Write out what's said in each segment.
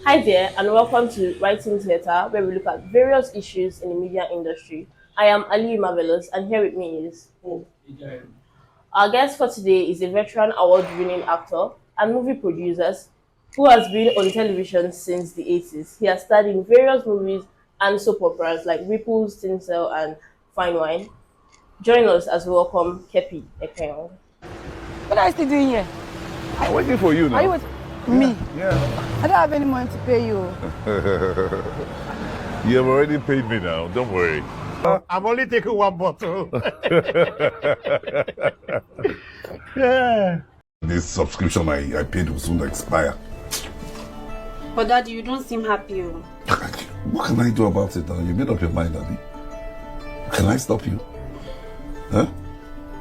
Hi there, and welcome to Writing Theatre, where we look at various issues in the media industry. I am ALIU Marvelous, and here with me is EJAIRU. our guest for today is a veteran award-winning actor and movie producer who has been on television since the 80s. He has starred in various movies and soap operas like Ripples, Tinsel, and Fine Wine. Join us as we welcome Keppy Ekpenyong. What are you still doing here? I'm waiting for you now. Are you with me? Yeah. I don't have any money to pay you. You have already paid me now. Don't worry. I'm only taking one bottle. Yeah. This subscription I paid will soon expire. But Daddy, you don't seem happy. What can I do about it now? You made up your mind, Daddy. Can I stop you? Huh?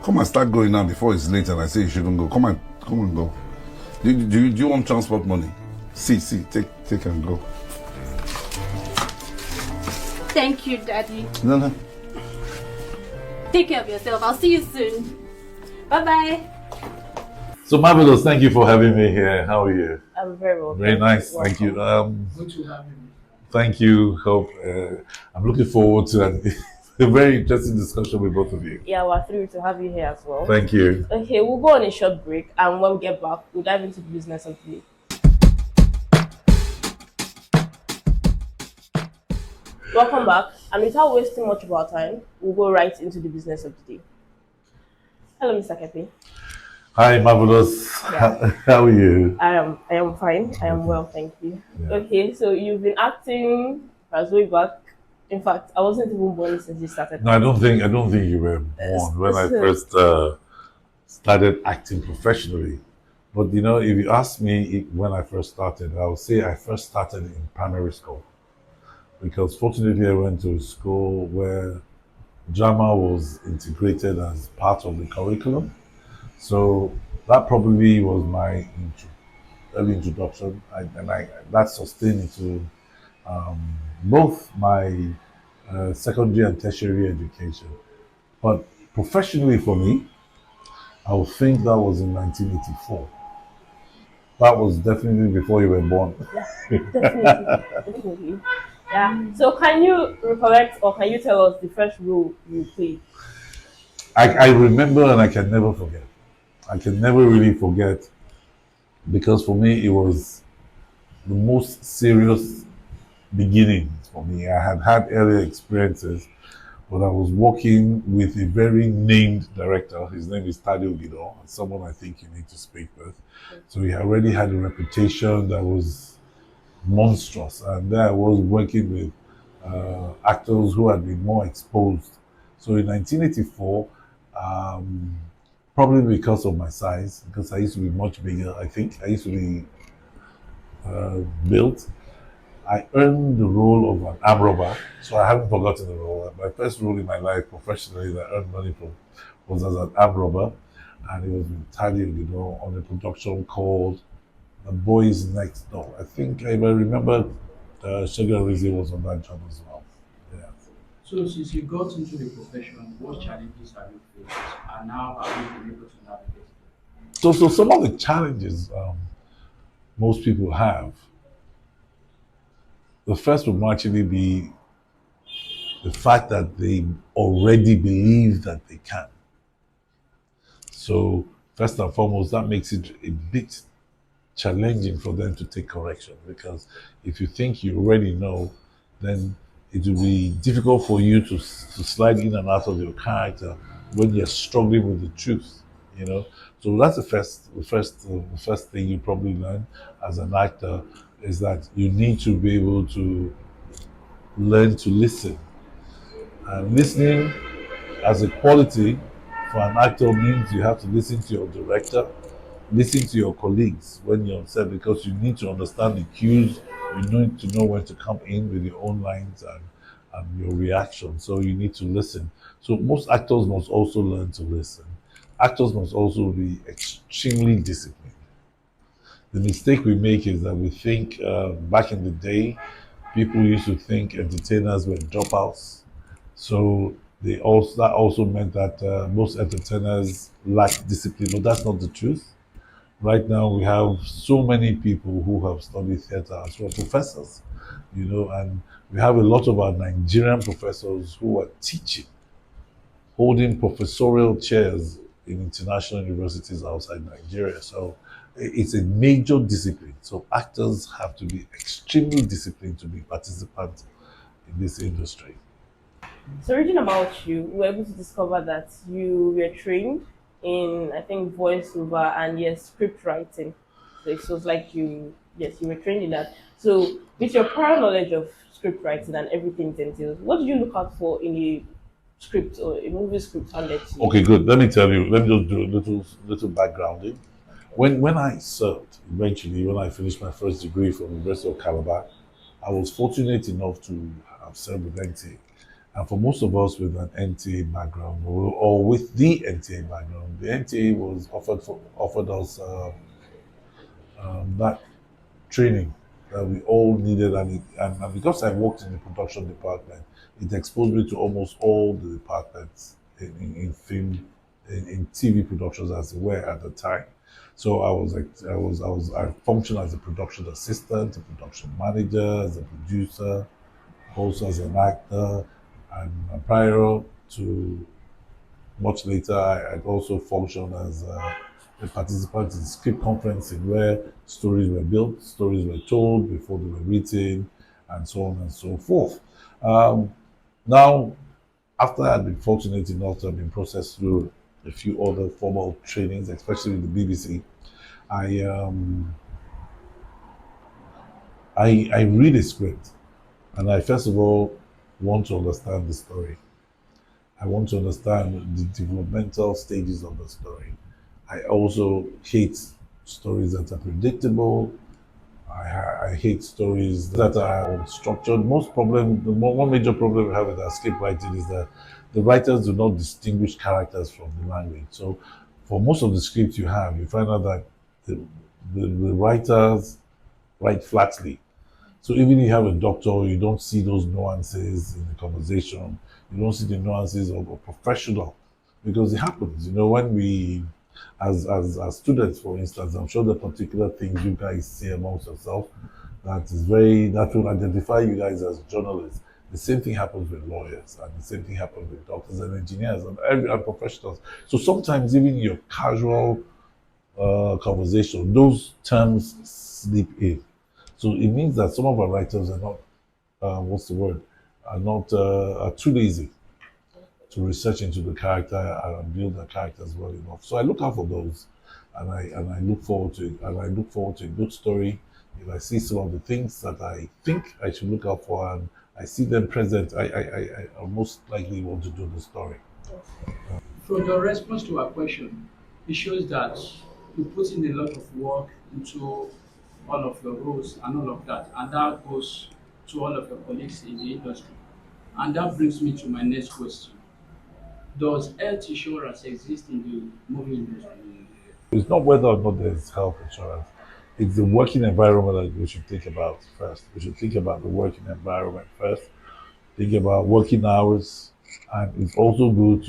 Come and start going now before it's late and I say you shouldn't go. Come and go. Do you want transport money? See, take and go. Thank you, Daddy. No. Take care of yourself. I'll see you soon. Bye-bye. So Marvelous, thank you for having me here. How are you? I'm very well. Very nice, thank you. Good to have you. Thank you. Hope I'm looking forward to a very interesting discussion with both of you. Yeah, we're thrilled to have you here as well. Thank you. Okay, we'll go on a short break, and when we get back, we'll dive into the business of the day. Welcome back, and without wasting much of our time, we'll go right into the business of the day. Hello, Mr. Keppy. Hi, Marvelous. Yeah. How are you? I am fine. I am well, thank you. Yeah. Okay, so you've been acting as way back. In fact, I wasn't even born since you started. No, I don't think you were born when I first started acting professionally. But you know, if you ask me when I first started, I would say I first started in primary school. Because fortunately I went to a school where drama was integrated as part of the curriculum. So that probably was my early introduction, that sustained into both my secondary and tertiary education. But professionally for me, I would think that was in 1984. That was definitely before you were born. Definitely. Yeah. So can you recollect or can you tell us the first role you played? I remember and I can never forget. I can never really forget because for me it was the most serious beginnings for me. I had earlier experiences, but I was working with a very named director. His name is Tade Ogidan, someone I think you need to speak with. So he already had a reputation that was monstrous, and there I was working with actors who had been more exposed. So in 1984, probably because of my size, because I used to be much bigger, I think. I used to be built. I earned the role of an arm robber, so I haven't forgotten the role. My first role in my life professionally that I earned money from was as an arm robber, and it was with Tade Ogidan on a production called The Boys Next Door. I think, if I remember, Segun Arinze was on that job as well. Yeah. So since you got into the profession, what challenges have you faced and how have you been able to navigate? So some of the challenges most people have, the first would actually be the fact that they already believe that they can. So first and foremost, that makes it a bit challenging for them to take correction, because if you think you already know, then it will be difficult for you to slide in and out of your character when you're struggling with the truth, you know. So that's the first thing you probably learn as an actor, is that you need to be able to learn to listen. And listening as a quality for an actor means you have to listen to your director, listen to your colleagues when you're on set, because you need to understand the cues. You need to know when to come in with your own lines and your reaction. So you need to listen. So most actors must also learn to listen. Actors must also be extremely disciplined. The mistake we make is that we think back in the day, people used to think entertainers were dropouts. So that also meant that most entertainers lack discipline, but that's not the truth. Right now, we have so many people who have studied theater as well, professors, and we have a lot of our Nigerian professors who are teaching, holding professorial chairs in international universities outside Nigeria. So it's a major discipline. So actors have to be extremely disciplined to be participants in this industry. So reading about you, we were able to discover that you were trained in, I think, voiceover and yes, script writing. So it was like yes, you were trained in that. So with your prior knowledge of script writing and everything it entails, what did you look out for in a script or a movie script handed to you? Okay, good. Let me tell you. Let me just do a little backgrounding. When I served, eventually, when I finished my first degree from the University of Calabar, I was fortunate enough to have served with NTA. And for most of us with an NTA background or with the NTA background, the NTA was offered us that training that we all needed, and because I worked in the production department, it exposed me to almost all the departments in film, in TV productions as they were at the time. So I functioned as a production assistant, a production manager, as a producer, also as an actor, and prior to much later, I also functioned as a participant in script conferencing where stories were built, stories were told before they were written, and so on and so forth. Um, Now, after I'd been fortunate enough to have been processed through a few other formal trainings, especially with the BBC, I I read a script and I first of all want to understand the story. I want to understand the developmental stages of the story. I also hate stories that are predictable. I hate stories that are unstructured. One major problem we have with our script writing is that the writers do not distinguish characters from the language. So, for most of the scripts you have, you find out that the writers write flatly. So even if you have a doctor, you don't see those nuances in the conversation. You don't see the nuances of a professional because it happens. When we, as students, for instance, I'm sure the particular things you guys say amongst yourself that will identify you guys as journalists. The same thing happens with lawyers, and the same thing happens with doctors and engineers and professionals. So sometimes even your casual conversation, those terms slip in. So it means that some of our writers are not, what's the word, are too lazy to research into the character and build the characters well enough. So I look out for those, and I look forward to it, and I look forward to a good story. If I see some of the things that I think I should look out for, and I see them present, I most likely want to do the story. From your response to our question, it shows that you put in a lot of work into all of your roles and all of that, and that goes to all of your colleagues in the industry. And that brings me to my next question. Does health insurance exist in the movie industry? It's not whether or not there's health insurance. It's the working environment that we should think about first. We should think about the working environment first. Think about working hours, and it's also good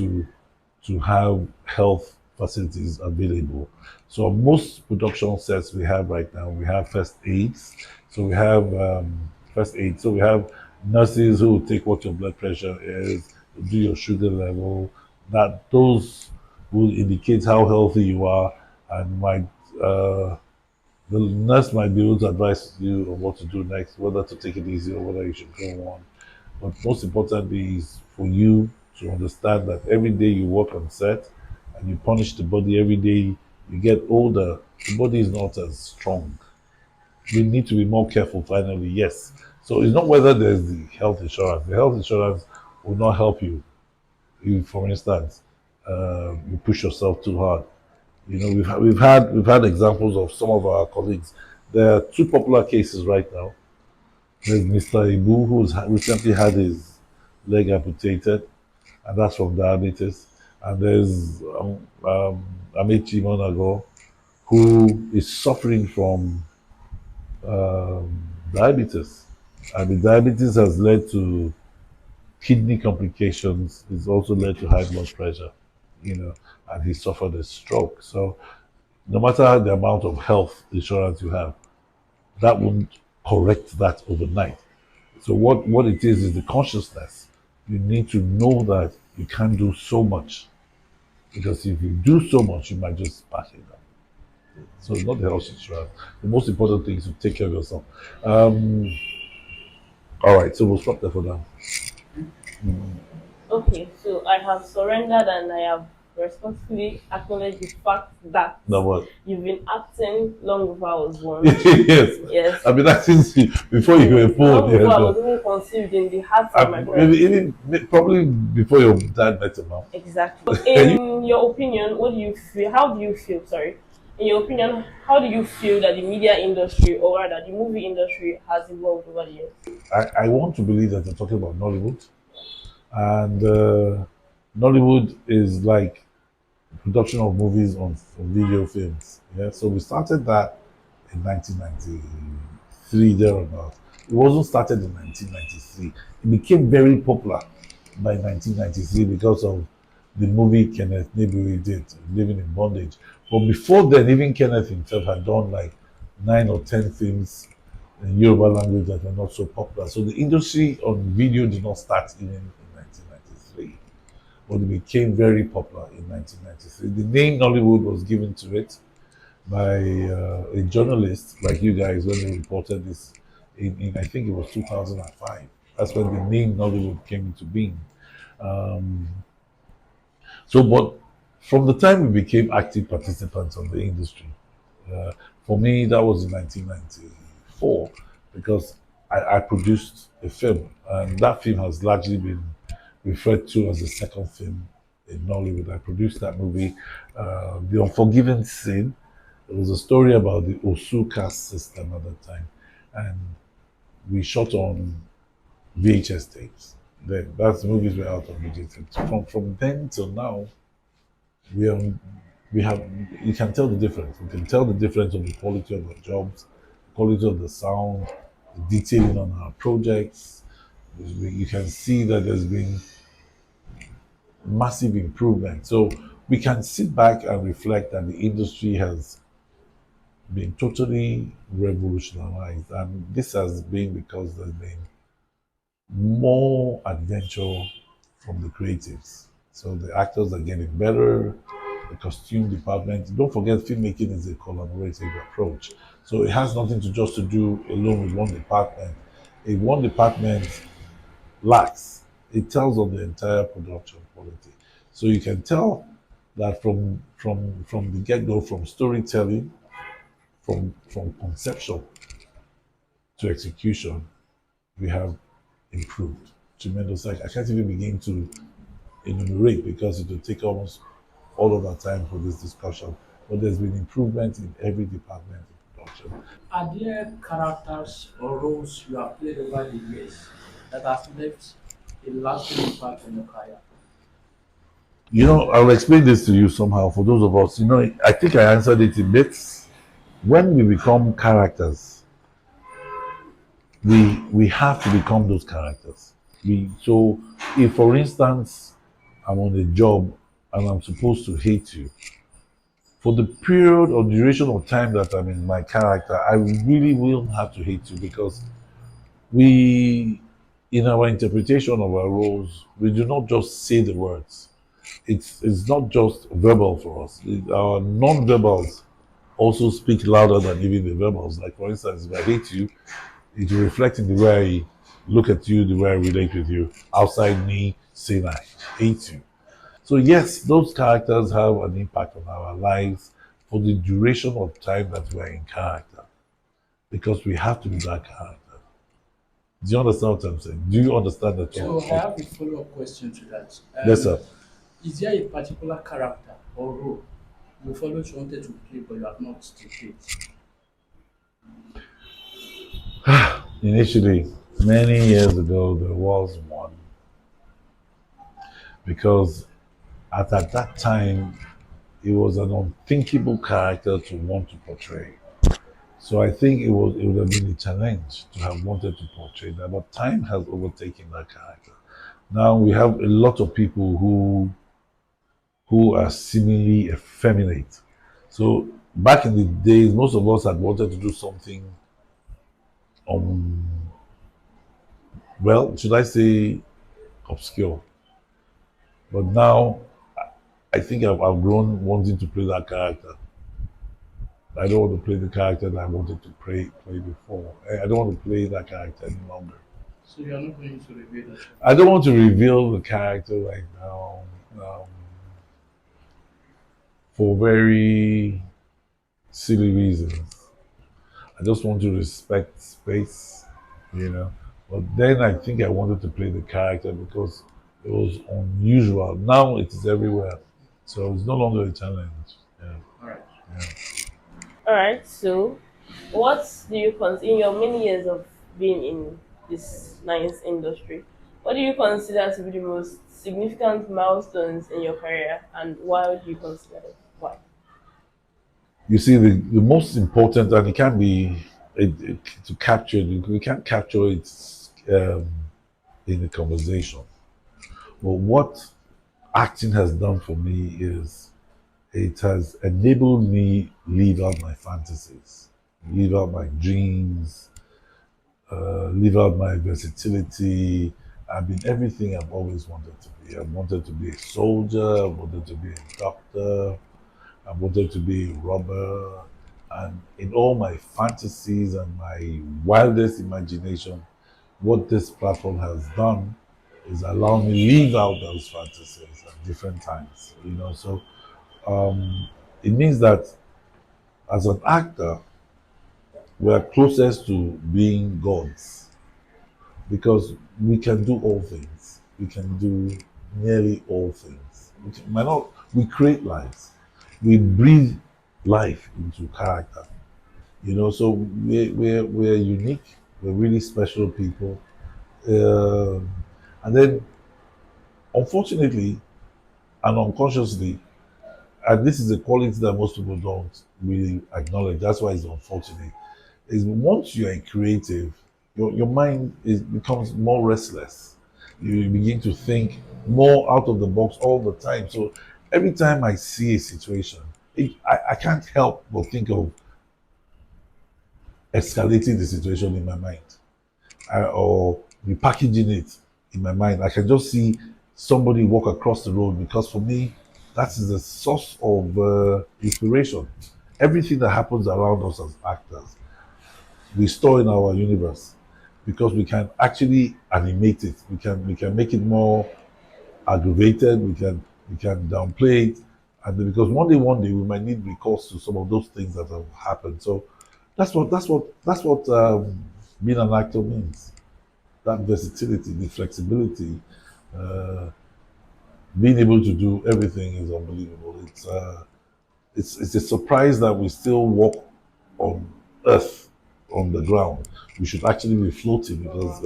to have health facilities available. So on most production sets we have right now, we have first aids. So we have first aid. So we have nurses who will take what your blood pressure is, do your sugar level. That those will indicate how healthy you are, and might the nurse might be able to advise you on what to do next, whether to take it easy or whether you should go on. But most importantly is for you to understand that every day you work on set and you punish the body every day you get older, the body is not as strong. We need to be more careful finally, yes. So it's not whether there's the health insurance. The health insurance will not help you if, for instance, you push yourself too hard. We've had examples of some of our colleagues. There are two popular cases right now. There's Mr. Ibu, who's recently had his leg amputated, and that's from diabetes. And there's Amechi Monago, who is suffering from diabetes. And the diabetes has led to kidney complications. It's also led to high blood pressure, and he suffered a stroke. So no matter the amount of health insurance you have, that won't correct that overnight. So what it is the consciousness. You need to know that you can't do so much. Because if you do so much, you might just pass it down. So it's not the health insurance. The most important thing is to take care of yourself. Um, all right, so we'll stop there for now. Okay, so I have surrendered and I have respectfully acknowledged the fact that Now what? you've been acting long before I was born. Yes. Yes. I've been asking you before you were born. Long Yeah, before I no. was even conceived in the heart of my Maybe parents. even probably before your dad met your mom. Exactly. In your opinion, what do you feel? How do you feel? Sorry. In your opinion, how do you feel that the media industry, or rather the movie industry, has evolved over the years? I want to believe that they're talking about Nollywood, and Nollywood is like production of movies on video films. Yeah, so we started that in 1993 thereabout. It wasn't started in 1993. It became very popular by 1993 because of the movie Kenneth Nibiri did, Living in Bondage. But before then, even Kenneth himself had done like 9 or 10 films in Yoruba language that were not so popular. So the industry on video did not start even in 1993, but it became very popular in 1993. The name Nollywood was given to it by a journalist like you guys when they reported this in I think it was 2005. That's when the name Nollywood came into being. Um, but from the time we became active participants of the industry, uh, for me that was in 1994 because I produced a film, and that film has largely been referred to as the second film in Nollywood. I produced that movie, The Unforgiven Sin. It was a story about the Osu caste system at that time, and we shot on VHS tapes. Then that's the movies were out on VHS tapes. From then till now, we are we have you can tell the difference. You can tell the difference of the quality of the jobs, the quality of the sound, the detailing on our projects. You can see that there's been massive improvement. So we can sit back and reflect that the industry has been totally revolutionized, and this has been because there's been more adventure from the creatives. So the actors are getting better, the costume department. Don't forget, filmmaking is a collaborative approach. So it has nothing to just to do alone with one department. If one department lacks, it tells on the entire production quality. So you can tell that from the get-go, from storytelling, from conception to execution, we have improved tremendously. I can't even begin to enumerate because it will take almost all of our time for this discussion. But there's been improvement in every department of production. Are there characters or roles you have played over the years that has left a lasting impact on your career? You know, I'll explain this to you somehow for those of us. You know, I think I answered it in bits. When we become characters, we have to become those characters. So if for instance I'm on a job and I'm supposed to hate you, for the period or duration of time that I'm in my character, I really will have to hate you because we, in our interpretation of our roles, we do not just say the words. It's not just verbal for us. Our non-verbals also speak louder than even the verbals. Like for instance, if I hate you, it will reflect in the way I look at you, the way I relate with you, outside me saying I hate you. So yes, those characters have an impact on our lives for the duration of time that we're in character. Because we have to be that character. Do you understand what I'm saying? Do you understand that? So I have a follow-up question to that. Yes, sir. Is there a particular character or role you've always wanted to play but you have not to date? Initially, many years ago, there was one. Because at that time, it was an unthinkable character to want to portray. So I think it would have been a challenge to have wanted to portray that, but time has overtaken that character. Now we have a lot of people who are seemingly effeminate. So back in the days, most of us had wanted to do something, um, well, should I say obscure? But now, I think I've grown wanting to play that character. I don't want to play the character that I wanted to play before. I don't want to play that character any longer. So you are not going to reveal that. I don't want to reveal the character right now, for very silly reasons. I just want to respect space, you know. But then I think I wanted to play the character because it was unusual. Now it is everywhere, so it's no longer a challenge. Yeah. All right. All right. So, what do you consider in your many years of being in this nice industry? What do you consider to be the most significant milestones in your career, and why do you consider it? Why? You see, the most important, and it can be to capture it. We can't capture it in the conversation. But what acting has done for me is it has enabled me live out my fantasies, live out my dreams, live out my versatility. I've been everything I've always wanted to be. I wanted to be a soldier, I wanted to be a doctor, I wanted to be a robber. And in all my fantasies and my wildest imagination, what this platform has done is allow me live out those fantasies at different times. So it means that as an actor, we are closest to being gods because we can do all things. We can do nearly all things. We create lives. We breathe life into character. So we're unique. We're really special people. And then, unfortunately and unconsciously, and this is a quality that most people don't really acknowledge. That's why it's unfortunate. Is once you are creative, your mind becomes more restless. You begin to think more out of the box all the time. So every time I see a situation, I can't help but think of escalating the situation in my mind, or repackaging it in my mind. I can just see somebody walk across the road because for me, that is the source of inspiration. Everything that happens around us as actors, we store in our universe because we can actually animate it. We can make it more aggravated. We can downplay it, and then because one day we might need recourse to some of those things that have happened. So that's what being an actor means. That versatility, the flexibility, uh, being able to do everything is unbelievable. It's a surprise that we still walk on earth, on the ground. We should actually be floating because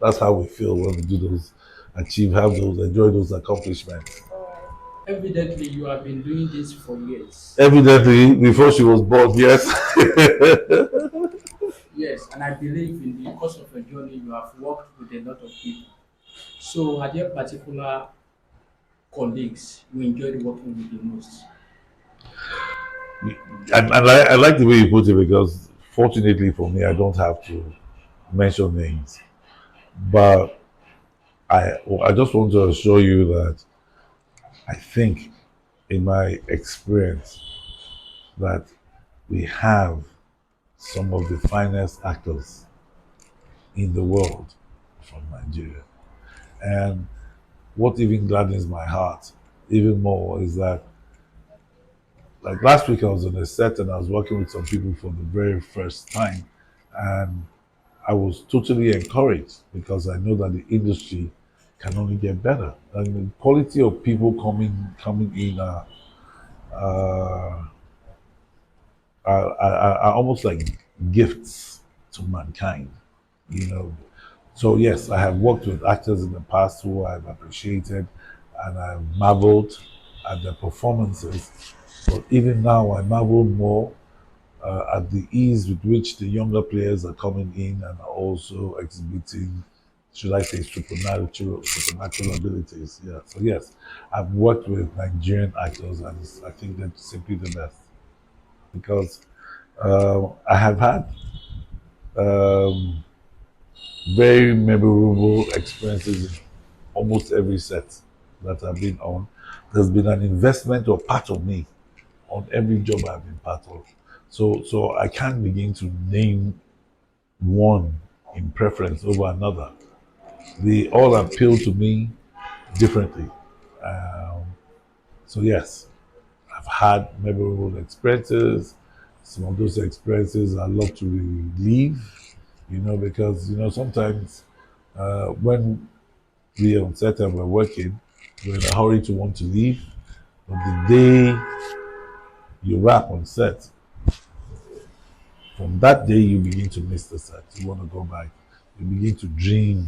that's how we feel when we do those, enjoy those accomplishments. Evidently, you have been doing this for years. Evidently, before she was born, yes. Yes, and I believe in the course of your journey, you have worked with a lot of people. So, are there particular colleagues you enjoyed working with the most? And I like the way you put it because fortunately for me, I don't have to mention names. But I just want to assure you that I think, in my experience, that we have some of the finest actors in the world from Nigeria. And what even gladdens my heart even more is that, like last week, I was on a set and I was working with some people for the very first time, and I was totally encouraged because I know that the industry can only get better. And the quality of people coming in uh, are almost like gifts to mankind, you know. So yes, I have worked with actors in the past who I've appreciated and I've marveled at their performances. But even now, I marvel more at the ease with which the younger players are coming in and are also exhibiting, should I say, supernatural abilities. Yeah. So yes, I've worked with Nigerian actors, and I think they're simply the best. because I have had um, very memorable experiences in almost every set that I've been on. There's been an investment or part of me on every job I've been part of. So I can't begin to name one in preference over another. They all appeal to me differently. Um, so yes, I've had memorable experiences. Some of those experiences I love to relive, because sometimes when we are on set and we're working, we're in a hurry to want to leave. But the day you wrap on set, from that day you begin to miss the set. You want to go back. You begin to dream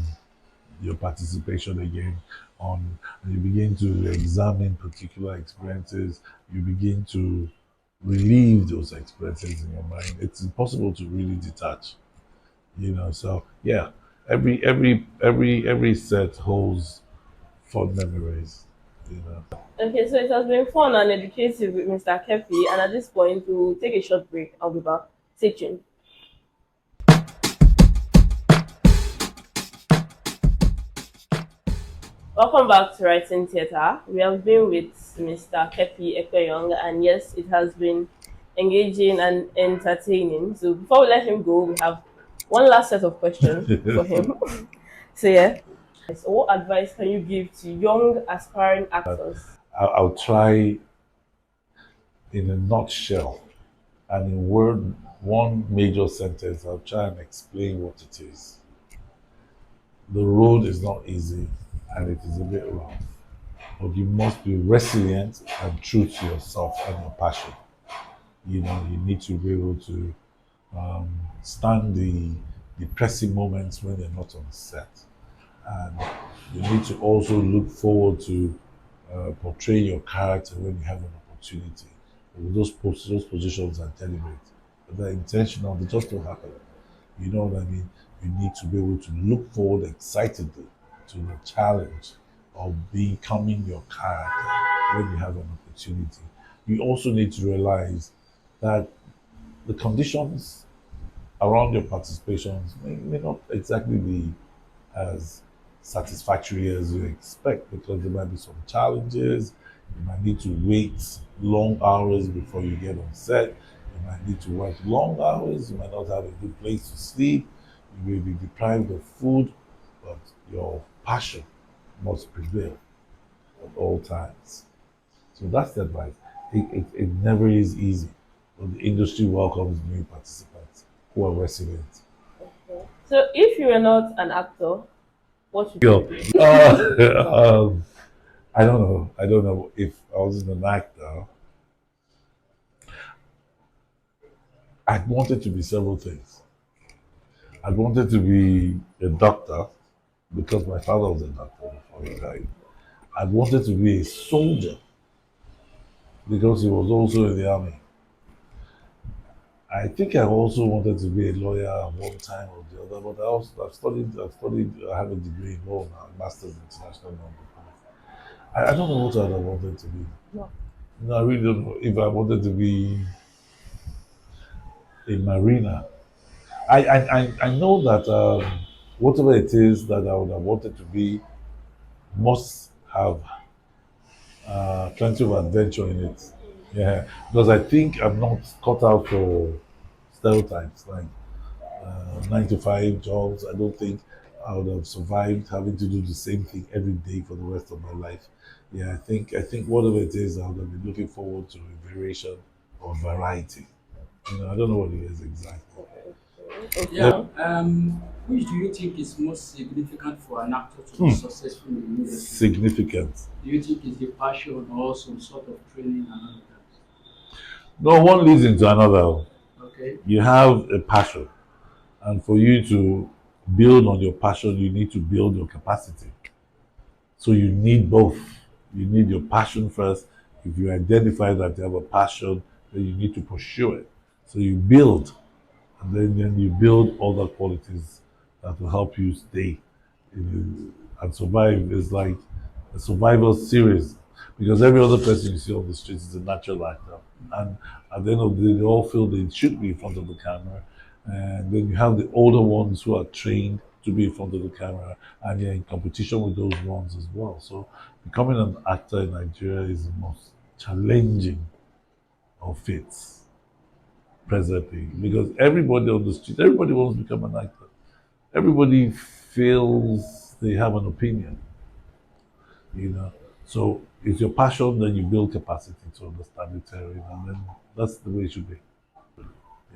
your participation again on, and you begin to examine particular experiences. You begin to relive those experiences in your mind. It's impossible to really detach, So yeah, every set holds fond memories, Okay, so it has been fun and educative with Mr. Keppy, and at this point, we'll take a short break. I'll be back. Stay tuned. Welcome back to Writing Theatre. We have been with Mr. Keppy Ekpenyong, and yes, it has been engaging and entertaining. So before we let him go, we have one last set of questions for him. So yeah, so what advice can you give to young aspiring actors? I'll try in a nutshell and in one major sentence. I'll try and explain what it is. The road is not easy and it is a bit rough, but you must be resilient and true to yourself and your passion. You need to be able to stand the depressing moments when you're not on set, and you need to also look forward to portray your character when you have an opportunity. Those positions are deliberate, but they're intentional. They just don't happen. You know what I mean? You need to be able to look forward excitedly to the challenge of becoming your character when you have an opportunity. You also need to realize that the conditions around your participations may not exactly be as satisfactory as you expect, because there might be some challenges. You might need to wait long hours before you get on set. You might need to work long hours. You might not have a good place to sleep. You may be deprived of food, but your passion must prevail at all times. So that's the advice. It never is easy, but the industry welcomes new participants who are resilient. So if you were not an actor, what would Yo, you be? I don't know. I don't know if I was an actor. I wanted to be several things. I wanted to be a doctor because my father was a doctor before he died. I wanted to be a soldier because he was also in the army. I think I also wanted to be a lawyer at one time or the other, but I have a degree in law now, master's in international law. I don't know what I wanted to be. No, I really don't know if I wanted to be a mariner. I know that whatever it is that I would have wanted to be must have plenty of adventure in it. Yeah, because I think I'm not cut out for stereotypes like 9 to 5 jobs. I don't think I would have survived having to do the same thing every day for the rest of my life. Yeah, I think whatever it is, I would have been looking forward to a variation or variety. I don't know what it is exactly. Yeah. Which do you think is most significant for an actor to be successful in the industry? Significant. Do you think it's the passion or some sort of training and all of that? No, one leads into another. Okay. You have a passion, and for you to build on your passion, you need to build your capacity. So you need both. You need your passion first. If you identify that you have a passion, then you need to pursue it. So you build, and then you build other qualities that will help you stay and survive. It's like a survival series. because every other person you see on the street is a natural actor, and at the end of the day, they all feel they should be in front of the camera, and then you have the older ones who are trained to be in front of the camera, and you're in competition with those ones as well. So becoming an actor in Nigeria is the most challenging of fates presently, because everybody on the street, everybody wants to become an actor. Everybody feels they have an opinion, you know. So it's your passion, then you build capacity to understand the terrain, and then that's the way it should be.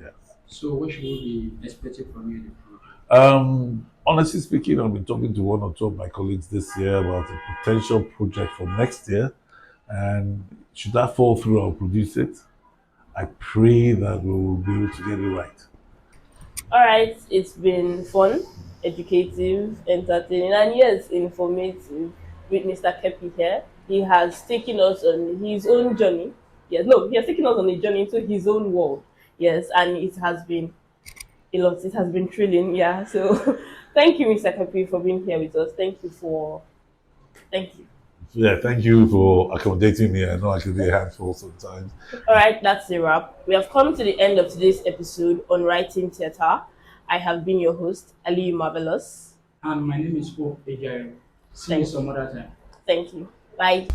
Yes. So what should we be expecting from you in the future? Honestly speaking, I've been talking to one or two of my colleagues this year about a potential project for next year, and should that fall through, I'll produce it. I pray that we will be able to get it right. All right, it's been fun, educative, entertaining, and yes, informative with Mr. Keppy here. He has taken us on his own journey. Yes, no, he has taken us on a journey into his own world. Yes, and it has been a lot. It has been thrilling. Yeah. So, thank you, Mr. Keppy, for being here with us. Thank you. Yeah, thank you for accommodating me. I know I can be a handful sometimes. All right, that's a wrap. We have come to the end of today's episode on Writing Theatre. I have been your host, ALIU Marvelous. And my name is EJAIRU. See you Thank some other time. Thank you. Bye.